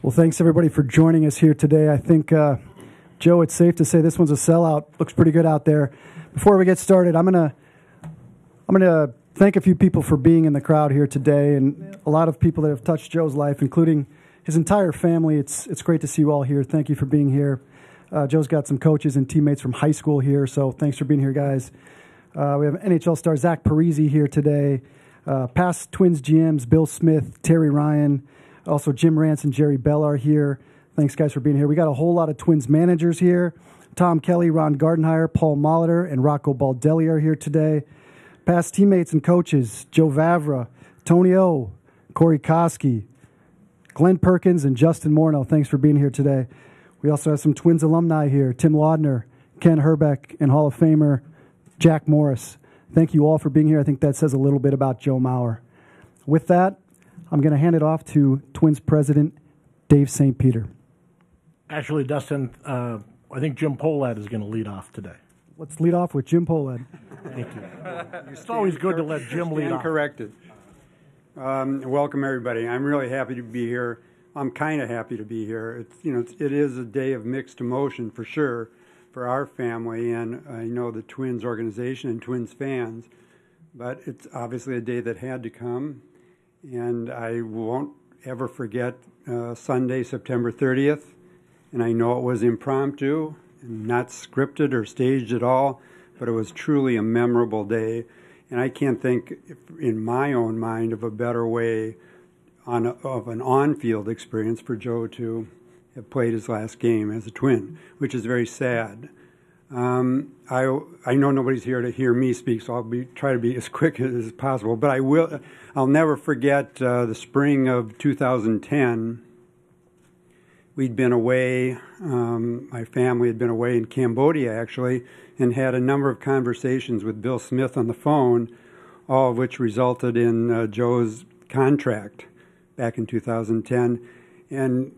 Well, thanks everybody for joining us here today. I think, Joe, it's safe to say this one's a sellout. Looks pretty good out there. Before we get started, I'm gonna thank a few people for being in the crowd here today, and a lot of people that have touched Joe's life, including his entire family. It's great to see you all here. Thank you for being here. Joe's got some coaches and teammates from high school here, so thanks for being here, guys. We have NHL star Zach Parisi here today. Past Twins GMs Bill Smith, Terry Ryan, also Jim Rance and Jerry Bell are here. Thanks, guys, for being here. We got a whole lot of Twins managers here. Tom Kelly, Ron Gardenhire, Paul Molitor, and Rocco Baldelli are here today. Past teammates and coaches Joe Vavra, Tony O, Corey Koski, Glenn Perkins, and Justin Morneau. Thanks for being here today. We also have some Twins alumni here, Tim Laudner, Ken Herbeck, and Hall of Famer Jack Morris. Thank you all for being here. I think that says a little bit about Joe Mauer. With that, I'm going to hand it off to Twins president Dave St. Peter. Actually, Dustin, I think Jim Pohlad is going to lead off today. Let's lead off with Jim Pohlad. Thank you. It's always good to let Jim lead off. Corrected. Welcome, everybody. I'm really happy to be here. I'm kind of happy to be here. It is a day of mixed emotion for sure for our family, and I know the Twins organization and Twins fans, but it's obviously a day that had to come, and I won't ever forget Sunday, September 30th, and I know it was impromptu, not scripted or staged at all, but it was truly a memorable day, and I can't think in my own mind of a better way of an on-field experience for Joe to have played his last game as a Twin, which is very sad. I know nobody's here to hear me speak, so I'll try to be as quick as possible. But I'll never forget the spring of 2010. We'd been away. My family had been away in Cambodia, actually, and had a number of conversations with Bill Smith on the phone, all of which resulted in Joe's contract back in 2010. And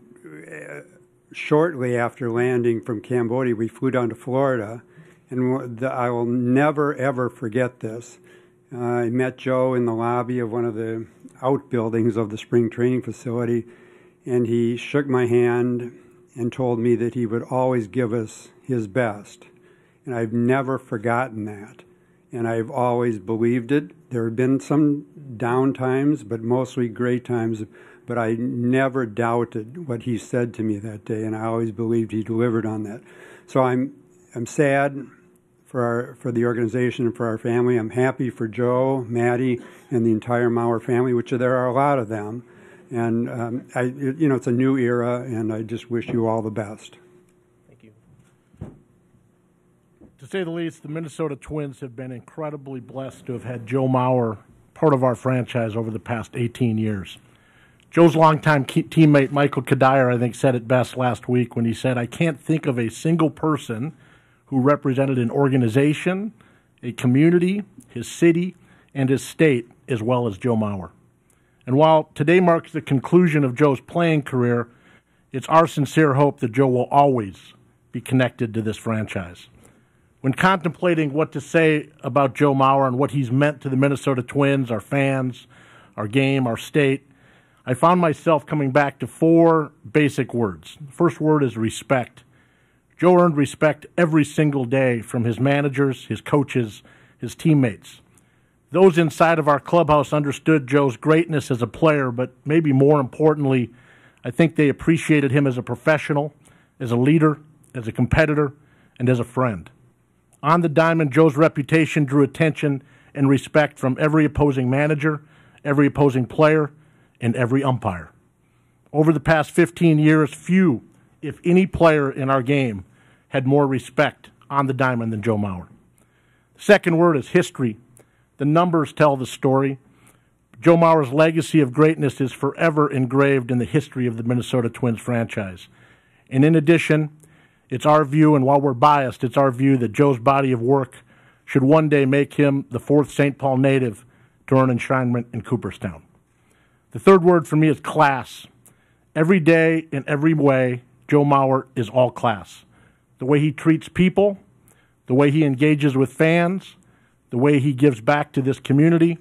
shortly after landing from Cambodia, we flew down to Florida, and I will never, ever forget this. I met Joe in the lobby of one of the outbuildings of the spring training facility, and he shook my hand and told me that he would always give us his best. And I've never forgotten that, and I've always believed it. There have been some down times, but mostly great times, but I never doubted what he said to me that day, and I always believed he delivered on that. So I'm sad for the organization and for our family. I'm happy for Joe, Maddie, and the entire Mauer family, which there are a lot of them. And it's a new era, and I just wish you all the best. Thank you. To say the least, the Minnesota Twins have been incredibly blessed to have had Joe Mauer part of our franchise over the past 18 years. Joe's longtime teammate Michael Kadire, I think, said it best last week when he said, "I can't think of a single person who represented an organization, a community, his city, and his state as well as Joe Mauer." And while today marks the conclusion of Joe's playing career, it's our sincere hope that Joe will always be connected to this franchise. When contemplating what to say about Joe Mauer and what he's meant to the Minnesota Twins, our fans, our game, our state, I found myself coming back to four basic words. The first word is respect. Joe earned respect every single day from his managers, his coaches, his teammates. Those inside of our clubhouse understood Joe's greatness as a player, but maybe more importantly, I think they appreciated him as a professional, as a leader, as a competitor, and as a friend. On the diamond, Joe's reputation drew attention and respect from every opposing manager, every opposing player, and every umpire. Over the past 15 years, few, if any player in our game had more respect on the diamond than Joe Mauer. The second word is history. The numbers tell the story. Joe Mauer's legacy of greatness is forever engraved in the history of the Minnesota Twins franchise. And in addition, it's our view, and while we're biased, it's our view that Joe's body of work should one day make him the fourth St. Paul native to earn enshrinement in Cooperstown. The third word for me is class. Every day, in every way, Joe Mauer is all class. The way he treats people, the way he engages with fans, the way he gives back to this community.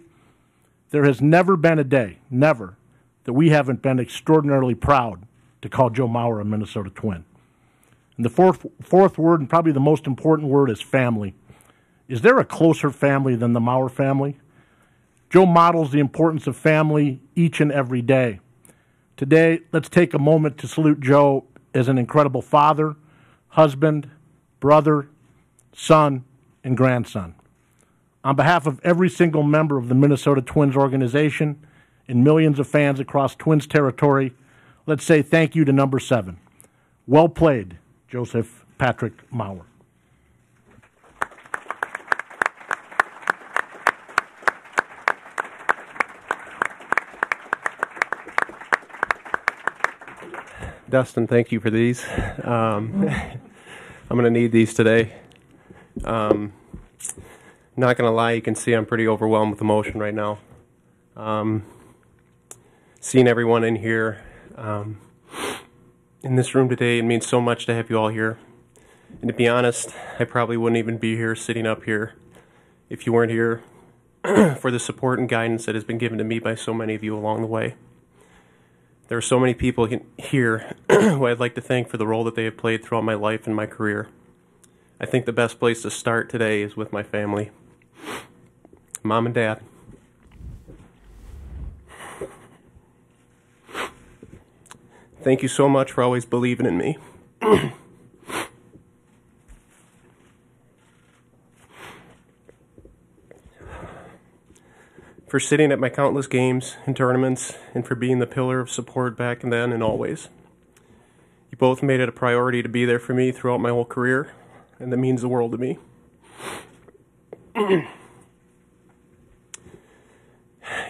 There has never been a day, never, that we haven't been extraordinarily proud to to call Joe Mauer a Minnesota Twin. And the fourth word, and probably the most important word, is family. Is there a closer family than the Mauer family? Joe models the importance of family each and every day. Today, let's take a moment to salute Joe as an incredible father, husband, brother, son, and grandson. On behalf of every single member of the Minnesota Twins organization and millions of fans across Twins territory, let's say thank you to number 7. Well played, Joseph Patrick Mauer. Dustin, thank you for these. I'm going to need these today. Not going to lie, you can see I'm pretty overwhelmed with emotion right now. Seeing everyone in here, in this room today, it means so much to have you all here. And to be honest, I probably wouldn't even be here, sitting up here, if you weren't here for the support and guidance that has been given to me by so many of you along the way. There are so many people here who I'd like to thank for the role that they have played throughout my life and my career. I think the best place to start today is with my family. Mom and Dad. Thank you so much for always believing in me. For sitting at my countless games and tournaments, and for being the pillar of support back then and always. You both made it a priority to be there for me throughout my whole career, and that means the world to me.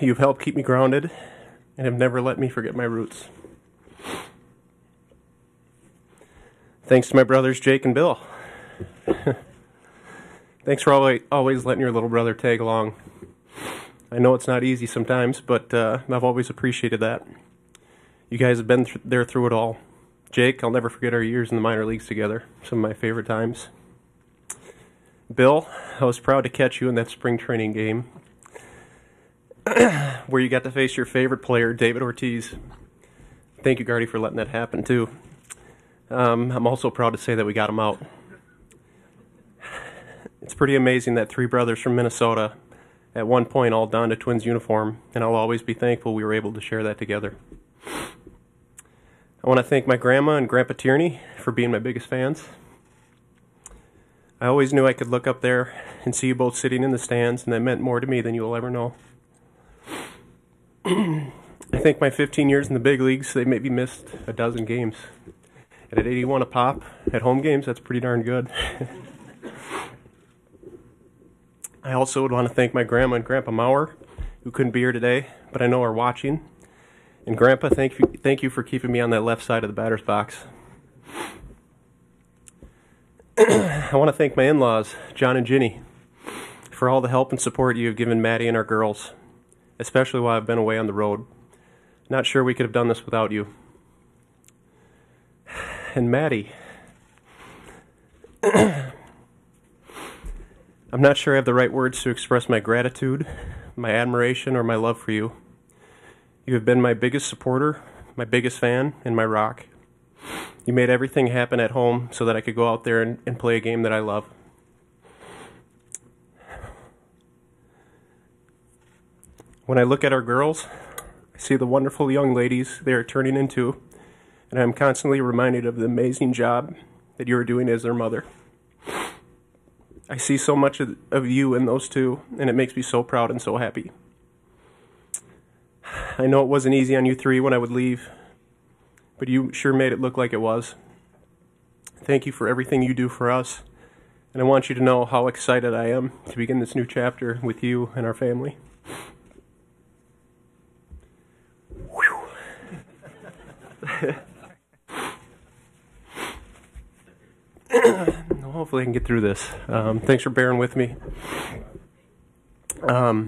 You've helped keep me grounded, and have never let me forget my roots. Thanks to my brothers Jake and Bill. Thanks for always letting your little brother tag along. I know it's not easy sometimes, but I've always appreciated that. You guys have been there through it all. Jake, I'll never forget our years in the minor leagues together. Some of my favorite times. Bill, I was proud to catch you in that spring training game where you got to face your favorite player, David Ortiz. Thank you, Gardy, for letting that happen, too. I'm also proud to say that we got him out. It's pretty amazing that 3 brothers from Minnesota at one point all donned a Twins uniform, and I'll always be thankful we were able to share that together. I want to thank my grandma and Grandpa Tierney for being my biggest fans. I always knew I could look up there and see you both sitting in the stands, and that meant more to me than you will ever know. I think my 15 years in the big leagues, they maybe missed a dozen games. And at 81 a pop at home games, that's pretty darn good. I also would want to thank my grandma and Grandpa Mauer, who couldn't be here today, but I know are watching. And Grandpa, thank you for keeping me on that left side of the batter's box. I want to thank my in-laws, John and Ginny, for all the help and support you have given Maddie and our girls, especially while I've been away on the road. Not sure we could have done this without you. And Maddie, I'm not sure I have the right words to express my gratitude, my admiration, or my love for you. You have been my biggest supporter, my biggest fan, and my rock. You made everything happen at home so that I could go out there and play a game that I love. When I look at our girls, I see the wonderful young ladies they are turning into, and I'm constantly reminded of the amazing job that you are doing as their mother. I see so much of you in those two, and it makes me so proud and so happy. I know it wasn't easy on you 3 when I would leave, but you sure made it look like it was. Thank you for everything you do for us, and I want you to know how excited I am to begin this new chapter with you and our family. Hopefully I can get through this. Thanks for bearing with me. I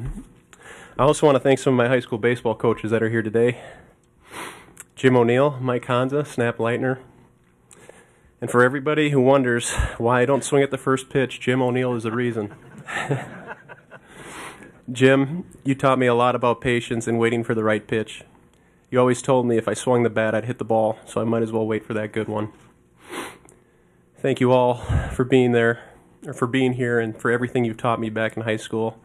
also want to thank some of my high school baseball coaches that are here today. Jim O'Neill, Mike Hanza, Snap Leitner. And for everybody who wonders why I don't swing at the first pitch, Jim O'Neill is the reason. Jim, you taught me a lot about patience and waiting for the right pitch. You always told me if I swung the bat, I'd hit the ball, so I might as well wait for that good one. Thank you all for being there, or for being here, and for everything you've taught me back in high school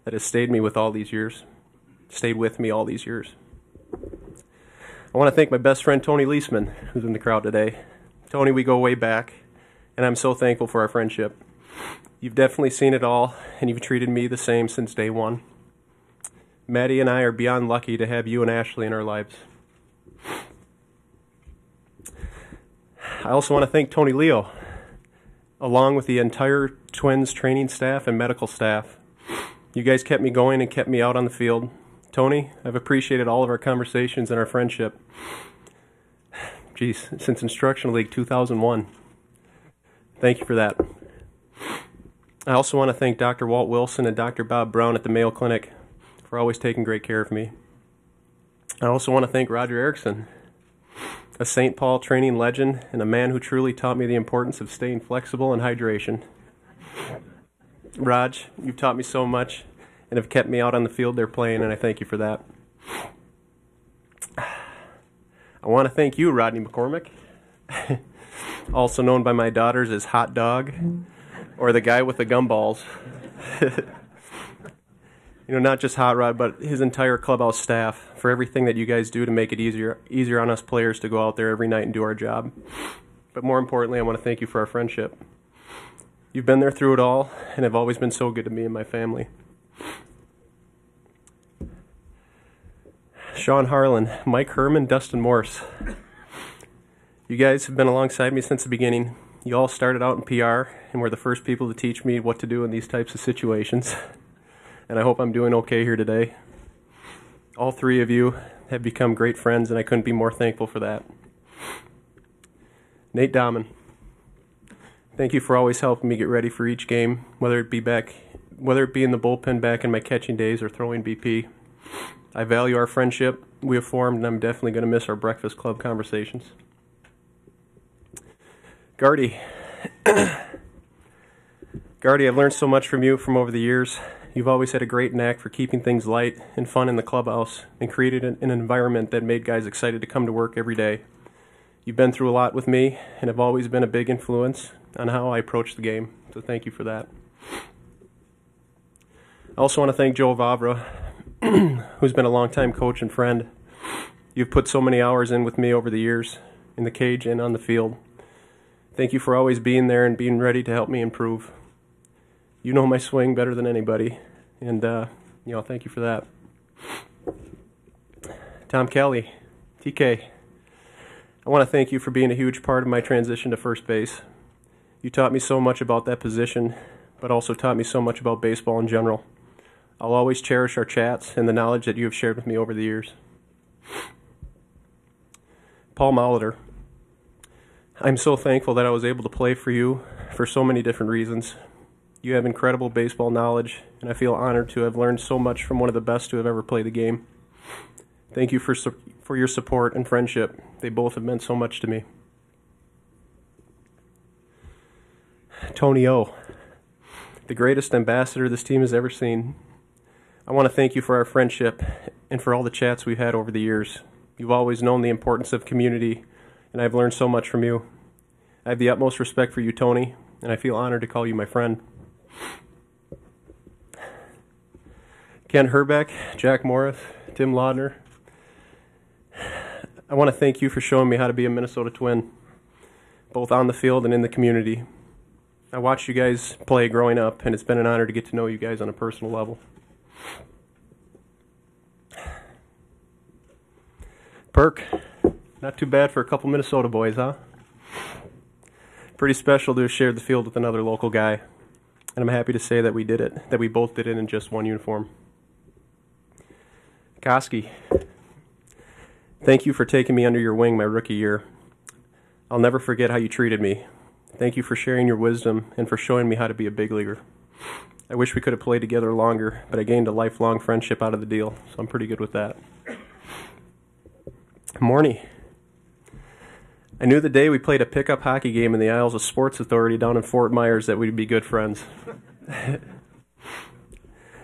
that has stayed with me all these years. I want to thank my best friend Tony Leisman, who's in the crowd today. Tony, we go way back, and I'm so thankful for our friendship. You've definitely seen it all, and you've treated me the same since day one. Maddie and I are beyond lucky to have you and Ashley in our lives. I also want to thank Tony Leo, along with the entire Twins training staff and medical staff. You guys kept me going and kept me out on the field. Tony, I've appreciated all of our conversations and our friendship. Since Instructional League 2001. Thank you for that. I also want to thank Dr. Walt Wilson and Dr. Bob Brown at the Mayo Clinic for always taking great care of me. I also want to thank Roger Erickson, a St. Paul training legend and a man who truly taught me the importance of staying flexible and hydration. Raj, you've taught me so much and have kept me out on the field there playing, and I thank you for that. I want to thank you, Rodney McCormick, also known by my daughters as Hot Dog, or the guy with the gumballs. Not just Hot Rod, but his entire clubhouse staff for everything that you guys do to make it easier on us players to go out there every night and do our job. But more importantly, I want to thank you for our friendship. You've been there through it all and have always been so good to me and my family. Sean Harlan, Mike Herman, Dustin Morse. You guys have been alongside me since the beginning. You all started out in PR and were the first people to teach me what to do in these types of situations. And I hope I'm doing okay here today. All three of you have become great friends, and I couldn't be more thankful for that. Nate Dahman, thank you for always helping me get ready for each game, whether it be in the bullpen back in my catching days or throwing BP. I value our friendship we have formed, and I'm definitely going to miss our breakfast club conversations. Gardy. Gardy, I've learned so much from you from over the years. You've always had a great knack for keeping things light and fun in the clubhouse and created an environment that made guys excited to come to work every day. You've been through a lot with me and have always been a big influence on how I approach the game, so thank you for that. I also want to thank Joe Vavra, who's been a longtime coach and friend. You've put so many hours in with me over the years, in the cage and on the field. Thank you for always being there and being ready to help me improve. You know my swing better than anybody, and thank you for that. Tom Kelly, TK, I want to thank you for being a huge part of my transition to first base. You taught me so much about that position, but also taught me so much about baseball in general. I'll always cherish our chats and the knowledge that you have shared with me over the years. Paul Molitor, I'm so thankful that I was able to play for you for so many different reasons. You have incredible baseball knowledge, and I feel honored to have learned so much from one of the best to have ever played the game. Thank you for your support and friendship. They both have meant so much to me. Tony O, the greatest ambassador this team has ever seen. I want to thank you for our friendship and for all the chats we've had over the years. You've always known the importance of community, and I've learned so much from you. I have the utmost respect for you, Tony, and I feel honored to call you my friend. Ken Herbeck, Jack Morris, Tim Laudner, I want to thank you for showing me how to be a Minnesota Twin, both on the field and in the community. I watched you guys play growing up, and it's been an honor to get to know you guys on a personal level. Perk, not too bad for a couple Minnesota boys, huh? Pretty special to have shared the field with another local guy, and I'm happy to say that we both did it in just one uniform. Koski, thank you for taking me under your wing my rookie year. I'll never forget how you treated me. Thank you for sharing your wisdom and for showing me how to be a big leaguer. I wish we could have played together longer, but I gained a lifelong friendship out of the deal, so I'm pretty good with that. Morny, I knew the day we played a pickup hockey game in the Isles of Sports Authority down in Fort Myers that we'd be good friends.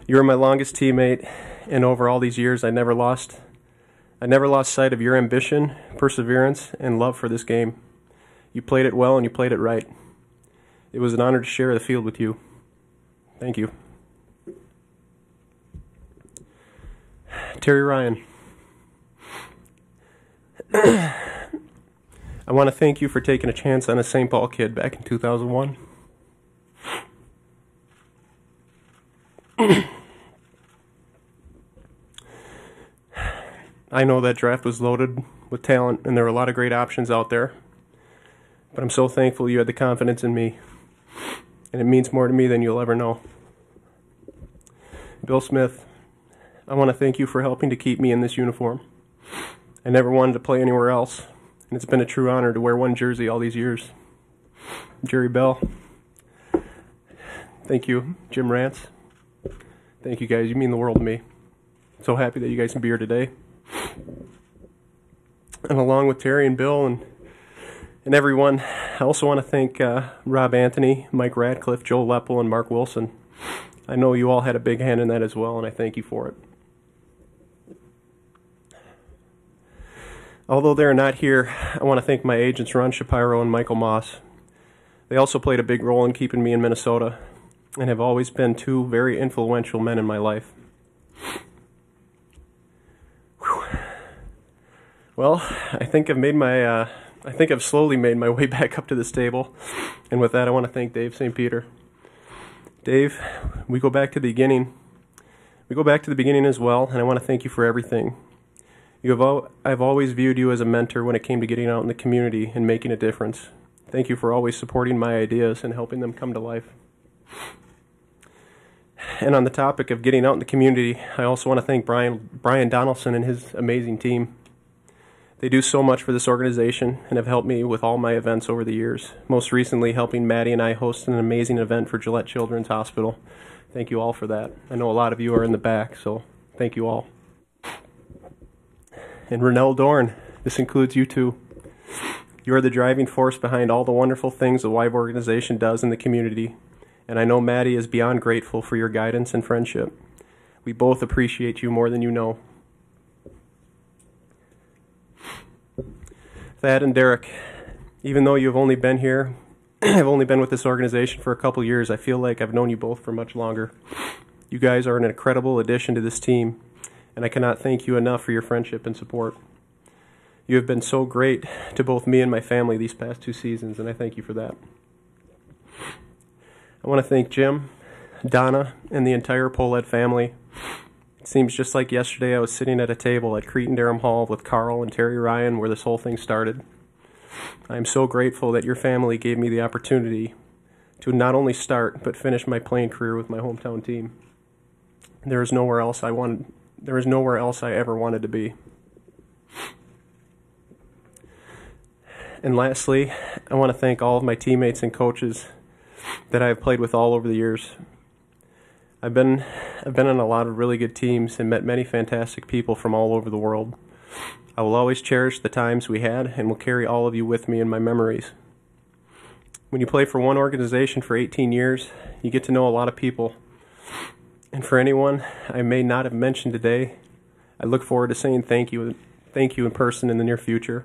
You were my longest teammate, and over all these years I never lost I never lost sight of your ambition, perseverance, and love for this game. You played it well and you played it right. It was an honor to share the field with you. Thank you. Terry Ryan. I want to thank you for taking a chance on a St. Paul kid back in 2001. I know that draft was loaded with talent and there were a lot of great options out there, but I'm so thankful you had the confidence in me, and it means more to me than you'll ever know. Bill Smith, I want to thank you for helping to keep me in this uniform. I never wanted to play anywhere else, and it's been a true honor to wear one jersey all these years. Jerry Bell, thank you. Jim Rance, thank you guys. You mean the world to me. So happy that you guys can be here today. And along with Terry and Bill and everyone, I also want to thank Rob Anthony, Mike Radcliffe, Joe Leppel, and Mark Wilson. I know you all had a big hand in that as well, and I thank you for it. Although they're not here, I want to thank my agents Ron Shapiro and Michael Moss. They also played a big role in keeping me in Minnesota and have always been two very influential men in my life. Whew. Well, I think I've slowly made my way back up to this table, and with that I want to thank Dave St. Peter. Dave, we go back to the beginning. We go back to the beginning as well, and I want to thank you for everything. I've always viewed you as a mentor when it came to getting out in the community and making a difference. Thank you for always supporting my ideas and helping them come to life. And on the topic of getting out in the community, I also want to thank Brian Donaldson and his amazing team. They do so much for this organization and have helped me with all my events over the years, most recently helping Maddie and I host an amazing event for Gillette Children's Hospital. Thank you all for that. I know a lot of you are in the back, so thank you all. And Renell Dorn, this includes you too. You are the driving force behind all the wonderful things the WIVE organization does in the community, and I know Maddie is beyond grateful for your guidance and friendship. We both appreciate you more than you know. Thad and Derek, even though you've only been here, I've only been with this organization for a couple years, I feel like I've known you both for much longer. You guys are an incredible addition to this team, and I cannot thank you enough for your friendship and support. You have been so great to both me and my family these past 2 seasons, and I thank you for that. I want to thank Jim, Donna, and the entire Polette family. It seems just like yesterday I was sitting at a table at Cretin-Derham Hall with Carl and Terry Ryan where this whole thing started. I am so grateful that your family gave me the opportunity to not only start but finish my playing career with my hometown team. There is nowhere else I ever wanted to be. And lastly, I want to thank all of my teammates and coaches that I have played with all over the years. I've been on a lot of really good teams and met many fantastic people from all over the world. I will always cherish the times we had and will carry all of you with me in my memories. When you play for one organization for 18 years, you get to know a lot of people. And for anyone I may not have mentioned today, I look forward to saying thank you in person in the near future.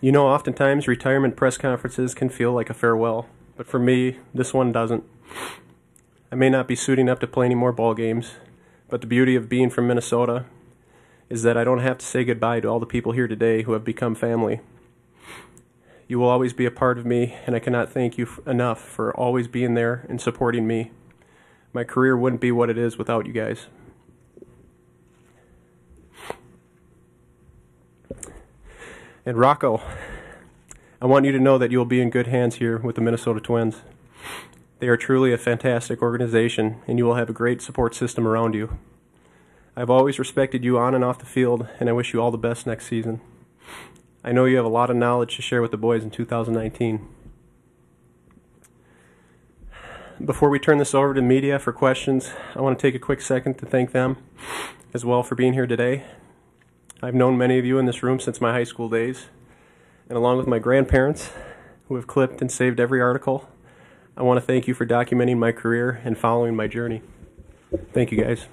You know, oftentimes retirement press conferences can feel like a farewell, but for me, this one doesn't. I may not be suiting up to play any more ball games, but the beauty of being from Minnesota is that I don't have to say goodbye to all the people here today who have become family. You will always be a part of me, and I cannot thank you enough for always being there and supporting me. My career wouldn't be what it is without you guys. And Rocco, I want you to know that you will be in good hands here with the Minnesota Twins. They are truly a fantastic organization, and you will have a great support system around you. I've always respected you on and off the field, and I wish you all the best next season. I know you have a lot of knowledge to share with the boys in 2019. Before we turn this over to media for questions, I want to take a quick second to thank them as well for being here today. I've known many of you in this room since my high school days, and along with my grandparents, who have clipped and saved every article, I want to thank you for documenting my career and following my journey. Thank you, guys.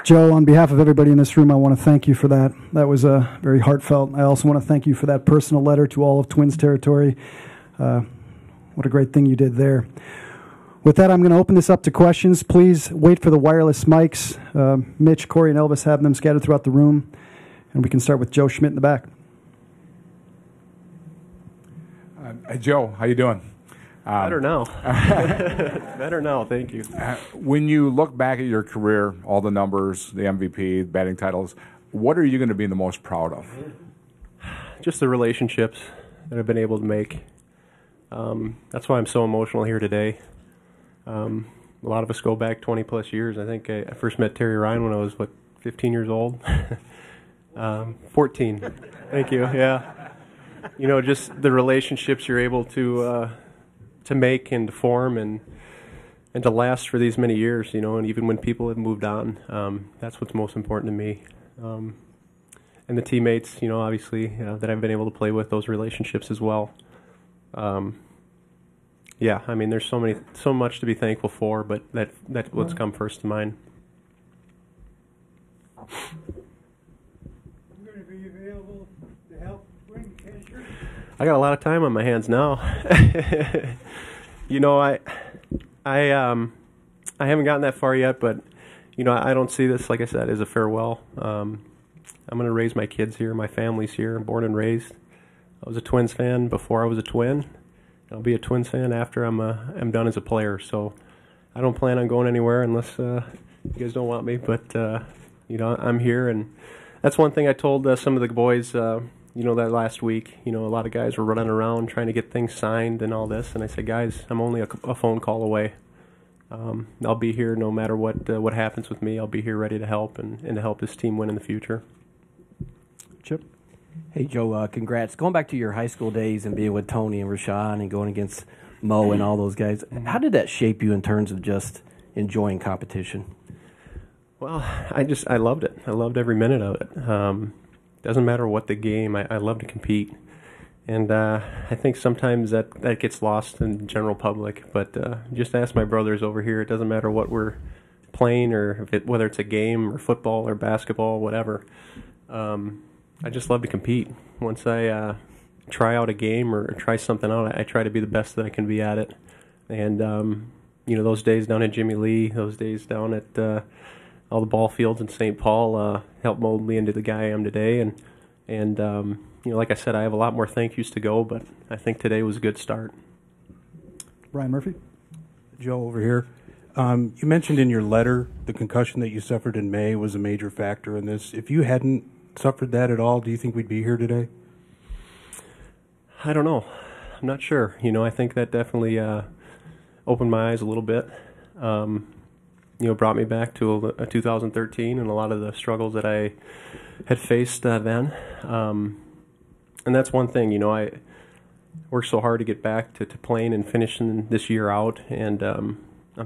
Joe, on behalf of everybody in this room, I want to thank you for that. That was very heartfelt. I also want to thank you for that personal letter to all of Twins territory. What a great thing you did there. With that, I'm going to open this up to questions. Please wait for the wireless mics. Mitch, Corey, and Elvis have them scattered throughout the room. And we can start with Joe Schmidt in the back. Hey, Joe, how you doing? Better now. Better now, thank you. When you look back at your career, all the numbers, the MVP, batting titles, what are you going to be the most proud of? Just the relationships that I've been able to make. That's why I'm so emotional here today. A lot of us go back 20-plus years. I think I first met Terry Ryan when I was, 15 years old? 14. Thank you, yeah. Just the relationships you're able to make and to form and to last for these many years, and even when people have moved on, that's what's most important to me. And the teammates, obviously, that I've been able to play with, those relationships as well. Yeah, I mean, there's so much to be thankful for, but that's what's come first to mind. I'm going to be available to help bring catcher. I got a lot of time on my hands now. I haven't gotten that far yet, but I don't see this, like I said, as a farewell. I'm going to raise my kids here. My family's here. I'm born and raised. I was a Twins fan before I was a Twin. I'll be a Twins fan after I'm done as a player. So I don't plan on going anywhere unless you guys don't want me. But I'm here, and that's one thing I told some of the boys. That last week, a lot of guys were running around trying to get things signed and all this, and I said, guys, I'm only a phone call away. I'll be here no matter what happens with me. I'll be here ready to help and to help this team win in the future. Chip? Hey, Joe, congrats. Going back to your high school days and being with Tony and Rashawn and going against Mo and all those guys, how did that shape you in terms of just enjoying competition? Well, I loved it. I loved every minute of it. Doesn't matter what the game, I love to compete. And I think sometimes that gets lost in the general public. But just ask my brothers over here. It doesn't matter what we're playing or whether it's a game or football or basketball, whatever. I just love to compete. Once I try out a game or try something out, I try to be the best that I can be at it. And, those days down at Jimmy Lee, those days down at all the ball fields in St. Paul helped mold me into the guy I am today. And like I said, I have a lot more thank yous to go, but I think today was a good start. Brian Murphy? Joe, over here. You mentioned in your letter the concussion that you suffered in May was a major factor in this. If you hadn't suffered that at all, do you think we'd be here today? I don't know. I'm not sure. I think that definitely opened my eyes a little bit. Brought me back to 2013 and a lot of the struggles that I had faced then. And that's one thing, I worked so hard to get back to playing and finishing this year out, and I'm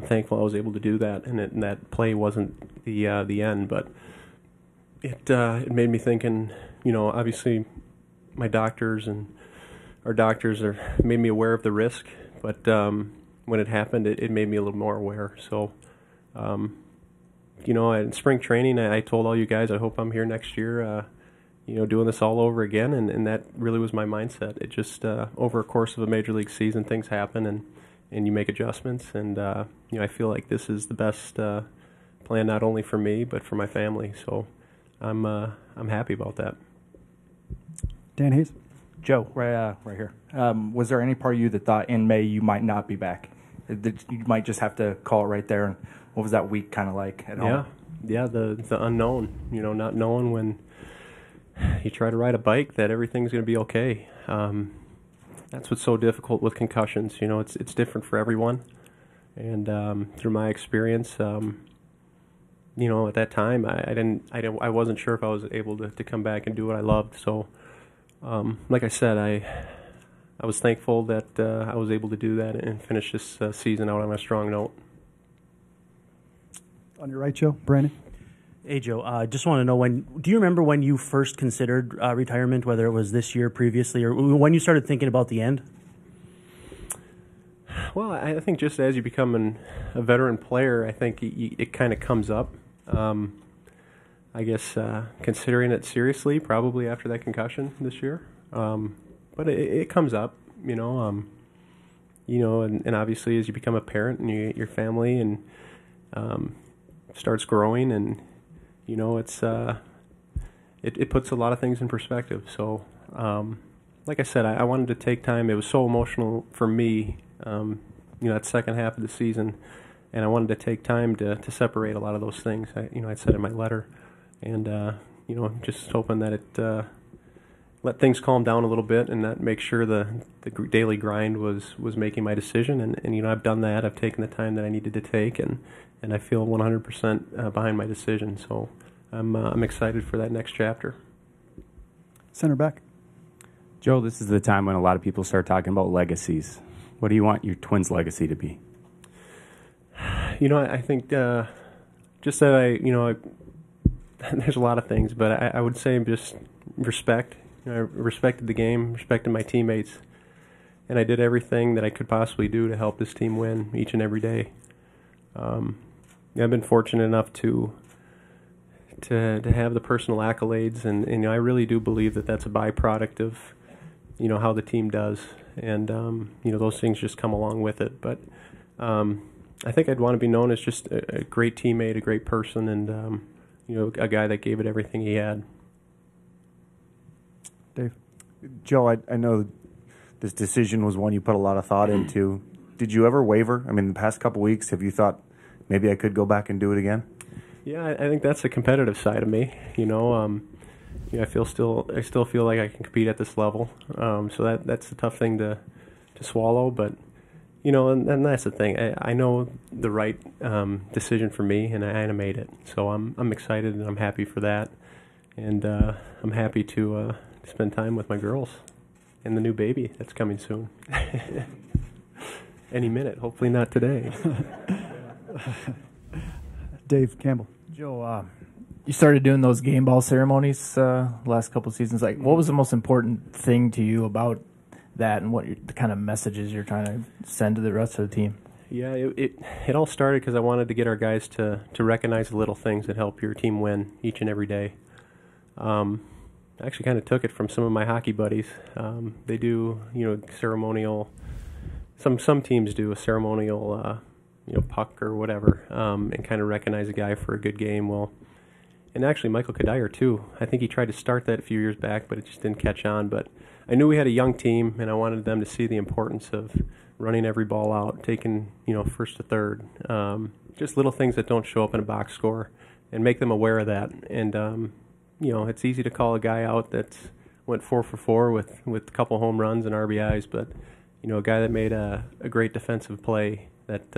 thankful I was able to do that, and that play wasn't the end, but it made me thinking, obviously my doctors and our doctors made me aware of the risk, but when it happened, it made me a little more aware. So, in spring training, I told all you guys, I hope I'm here next year, doing this all over again, and that really was my mindset. It just, over a course of a major league season, things happen, and you make adjustments, and, I feel like this is the best plan not only for me, but for my family, so I'm happy about that. Dan Hayes? Joe, right here. Was there any part of you that thought in May you might not be back? That you might just have to call it right there? And what was that week kind of like at home? Yeah, the unknown. Not knowing when you try to ride a bike that everything's going to be okay. That's what's so difficult with concussions. It's different for everyone. And through my experience, at that time, I wasn't sure if I was able to come back and do what I loved. So. Like I said, I was thankful that I was able to do that and finish this season out on a strong note. On your right, Joe. Brandon? Hey, Joe. Just want to know, do you remember when you first considered retirement, whether it was this year, previously, or when you started thinking about the end? Well, I think just as you become a veteran player, I think it kind of comes up. I guess, considering it seriously, probably after that concussion this year. But it comes up, and obviously as you become a parent and your family and starts growing, and it's it puts a lot of things in perspective. So, like I said, I wanted to take time. It was so emotional for me, that second half of the season, and I wanted to take time to separate a lot of those things. I said in my letter, and just hoping that it let things calm down a little bit, and that make sure the daily grind was making my decision. And I've done that. I've taken the time that I needed to take, and I feel 100% behind my decision. So I'm excited for that next chapter. Center back. Joe, this is the time when a lot of people start talking about legacies. What do you want your Twins' legacy to be? I think just that there's a lot of things, but I would say just respect. I respected the game, respected my teammates, and I did everything that I could possibly do to help this team win each and every day. I've been fortunate enough to have the personal accolades, and I really do believe that that's a byproduct of how the team does, and those things just come along with it. But I think I'd want to be known as just a great teammate, a great person, and a guy that gave it everything he had. Dave. Joe, I know this decision was one you put a lot of thought into. Did you ever waver? I mean, the past couple weeks, have you thought maybe I could go back and do it again? Yeah, I think that's the competitive side of me. I still feel like I can compete at this level. So that's a tough thing to swallow. But and that's the thing. I know the right decision for me, and I made it. So I'm excited and I'm happy for that, and I'm happy to spend time with my girls and the new baby that's coming soon. Any minute, hopefully not today. Dave Campbell. Joe, you started doing those game ball ceremonies last couple of seasons. Like, what was the most important thing to you about that, and the kind of messages you're trying to send to the rest of the team? Yeah, it all started because I wanted to get our guys to recognize the little things that help your team win each and every day. I actually kind of took it from some of my hockey buddies. They do, ceremonial. Some teams do a ceremonial, puck or whatever, and kind of recognize a guy for a good game. Well, and actually Michael Kadire too. I think he tried to start that a few years back, but it just didn't catch on. But I knew we had a young team, and I wanted them to see the importance of running every ball out, taking first to third, just little things that don't show up in a box score, and make them aware of that. And it's easy to call a guy out that's went 4 for 4 with a couple home runs and RBIs, but a guy that made a great defensive play that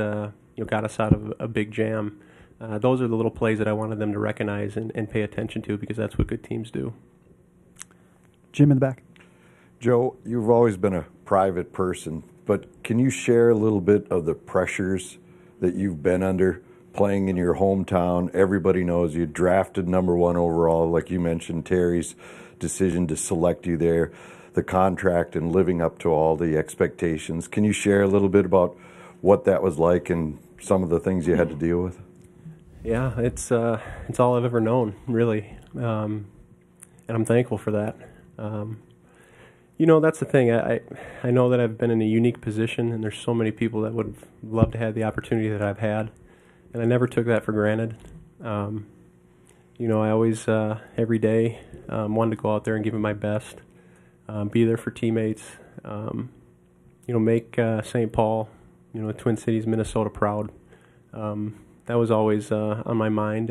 got us out of a big jam. Those are the little plays that I wanted them to recognize and pay attention to, because that's what good teams do. Jim in the back. Joe, you've always been a private person, but can you share a little bit of the pressures that you've been under playing in your hometown? Everybody knows you, drafted #1 overall, like you mentioned, Terry's decision to select you there, the contract and living up to all the expectations. Can you share a little bit about what that was like and some of the things you had to deal with? Yeah, it's all I've ever known, really, and I'm thankful for that. That's the thing. I know that I've been in a unique position, and there's so many people that would love to have the opportunity that I've had, and I never took that for granted. I always, every day, wanted to go out there and give it my best, be there for teammates, make St. Paul, Twin Cities, Minnesota proud. That was always on my mind,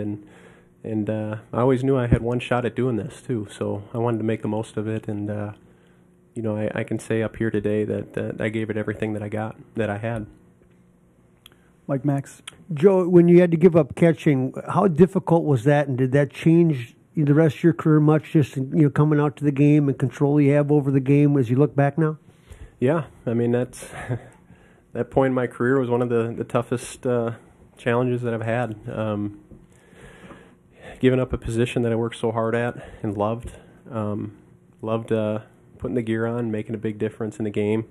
and I always knew I had one shot at doing this too. So I wanted to make the most of it, and I can say up here today that I gave it everything that I had. Mike Max. Joe, when you had to give up catching, how difficult was that, and did that change the rest of your career much? Just coming out to the game and control you have over the game as you look back now. Yeah, I mean that's that point in my career was one of the toughest challenges that I've had. Giving up a position that I worked so hard at and loved putting the gear on, making a big difference in the game,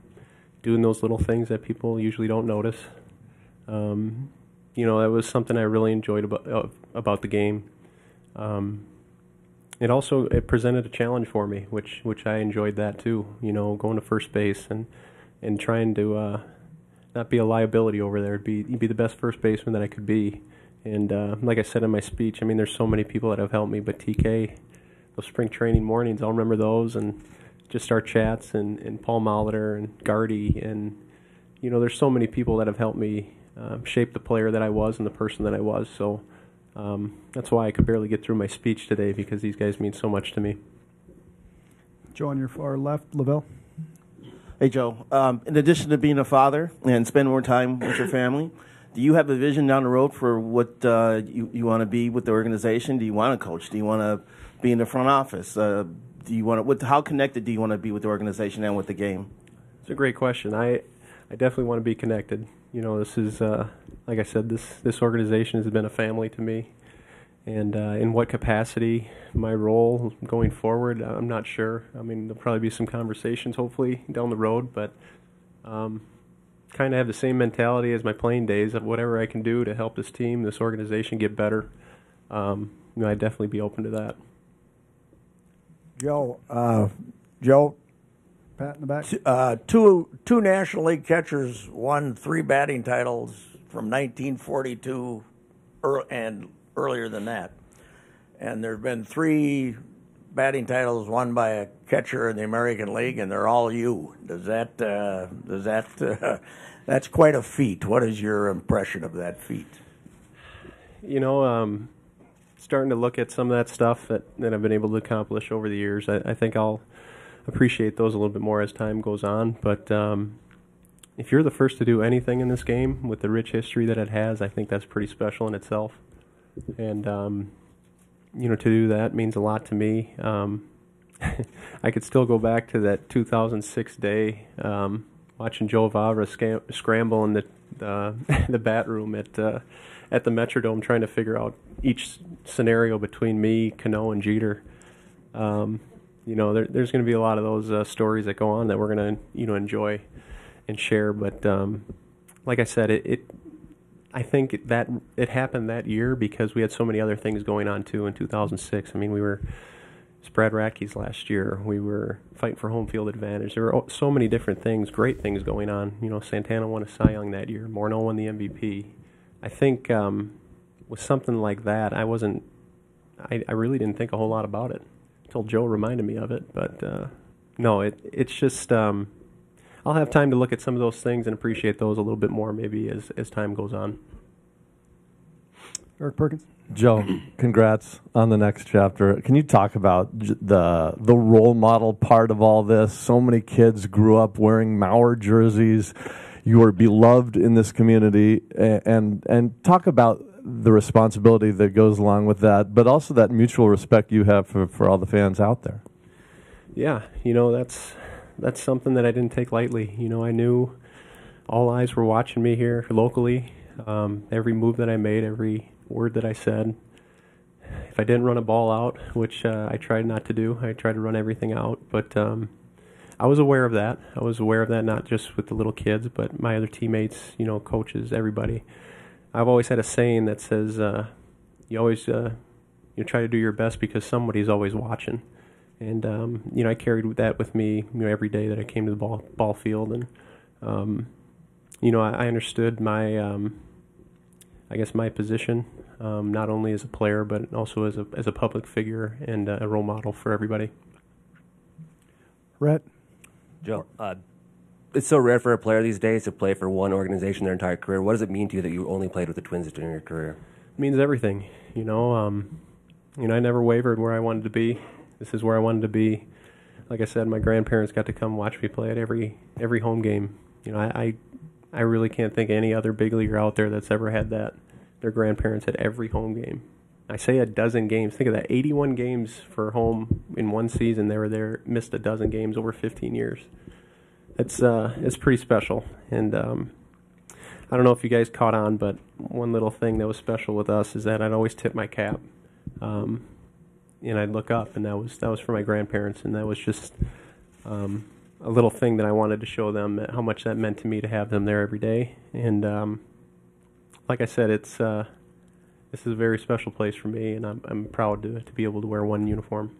doing those little things that people usually don't notice. That was something I really enjoyed about the game. It presented a challenge for me, which I enjoyed that too. Going to first base and trying to not be a liability over there. Be the best first baseman that I could be. And like I said in my speech, I mean, there's so many people that have helped me, but TK, those spring training mornings, I'll remember those, and just our chats, and Paul Molitor and Gardy, and there's so many people that have helped me shape the player that I was and the person that I was. So that's why I could barely get through my speech today, because these guys mean so much to me. Joe on your far left, Lavelle. Hey, Joe. In addition to being a father and spending more time with your family, do you have a vision down the road for what you want to be with the organization? Do you want to coach? Do you want to be in the front office? Do you want to? How connected do you want to be with the organization and with the game? It's a great question. I definitely want to be connected. This is like I said, this organization has been a family to me. And in what capacity, my role going forward, I'm not sure. I mean, there'll probably be some conversations, hopefully, down the road, but kind of have the same mentality as my playing days of whatever I can do to help this team, this organization get better. I'd definitely be open to that. Joe, Pat in the back. two National League catchers won 3 batting titles from 1942 and earlier than that. And there have been 3 batting titles won by a catcher in the American League, and they're all you. That's quite a feat. What is your impression of that feat? Starting to look at some of that stuff that I've been able to accomplish over the years, I think I'll appreciate those a little bit more as time goes on. But if you're the first to do anything in this game with the rich history that it has, I think that's pretty special in itself. And, to do that means a lot to me. I could still go back to that 2006 day, watching Joe Vavra scramble in the bat room at the Metrodome, trying to figure out each scenario between me, Cano, and Jeter. There's going to be a lot of those stories that go on that we're going to enjoy and share. But like I said, I think that it happened that year because we had so many other things going on too in 2006. I mean, we were Brad Radke's last year. We were fighting for home field advantage. There were so many different things, great things going on. Santana won a Cy Young that year. Morneau won the MVP. I think with something like that, I really didn't think a whole lot about it until Joe reminded me of it. But no, it's just I'll have time to look at some of those things and appreciate those a little bit more maybe as time goes on. Eric Perkins. Joe, congrats on the next chapter. Can you talk about the role model part of all this? So many kids grew up wearing Mauer jerseys. You are beloved in this community, and talk about the responsibility that goes along with that, but also that mutual respect you have for all the fans out there. Yeah, that's something that I didn't take lightly. I knew all eyes were watching me here locally. Every move that I made, every word that I said. If I didn't run a ball out, which I tried not to do, I tried to run everything out. But I was aware of that. I was aware of that not just with the little kids, but my other teammates, coaches, everybody. I've always had a saying that says, you always try to do your best because somebody's always watching. And, I carried that with me, every day that I came to the ball field. And, I understood my, my position, not only as a player, but also as a public figure and a role model for everybody. Rhett? Joe, it's so rare for a player these days to play for one organization their entire career. What does it mean to you that you only played with the Twins during your career? It means everything. I never wavered where I wanted to be. This is where I wanted to be. Like I said, my grandparents got to come watch me play at every home game. I really can't think of any other big leaguer out there that's ever had that. Their grandparents at every home game. I say a dozen games. Think of that, 81 games for home in one season. They were there, missed a dozen games over 15 years. It's pretty special. And I don't know if you guys caught on, but one little thing that was special with us is that I'd always tip my cap. And I'd look up, and that was for my grandparents, and that was just a little thing that I wanted to show them how much that meant to me to have them there every day. And like I said, this is a very special place for me, and I'm proud to be able to wear one uniform.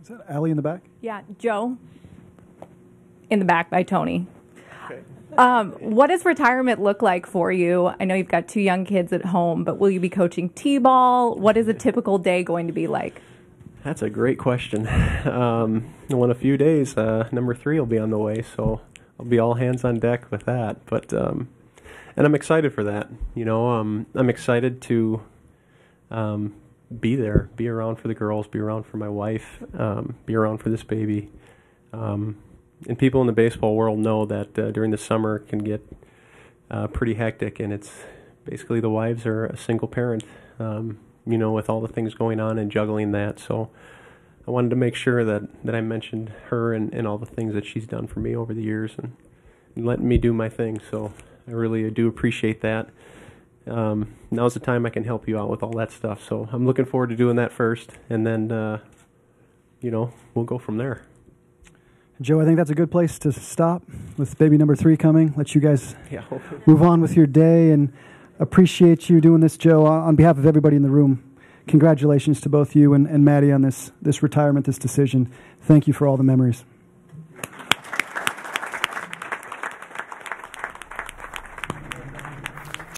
Is that Allie in the back? Yeah, Joe. In the back by Tony. Okay. What does retirement look like for you? I know you've got 2 young kids at home, but will you be coaching T-ball? What is a typical day going to be like? That's a great question. In a few days, number 3 will be on the way, so I'll be all hands on deck with that. But and I'm excited for that. I'm excited to be there, be around for the girls, be around for my wife, be around for this baby. And people in the baseball world know that during the summer it can get pretty hectic, and it's basically the wives are a single parent, with all the things going on and juggling that. So I wanted to make sure that I mentioned her and all the things that she's done for me over the years and letting me do my thing. So I really do appreciate that. Now's the time I can help you out with all that stuff. So I'm looking forward to doing that first, and then, we'll go from there. Joe, I think that's a good place to stop with baby number 3 coming. Let you guys Yeah. move on with your day, and appreciate you doing this, Joe. On behalf of everybody in the room, congratulations to both you and Maddie on this retirement, this decision. Thank you for all the memories.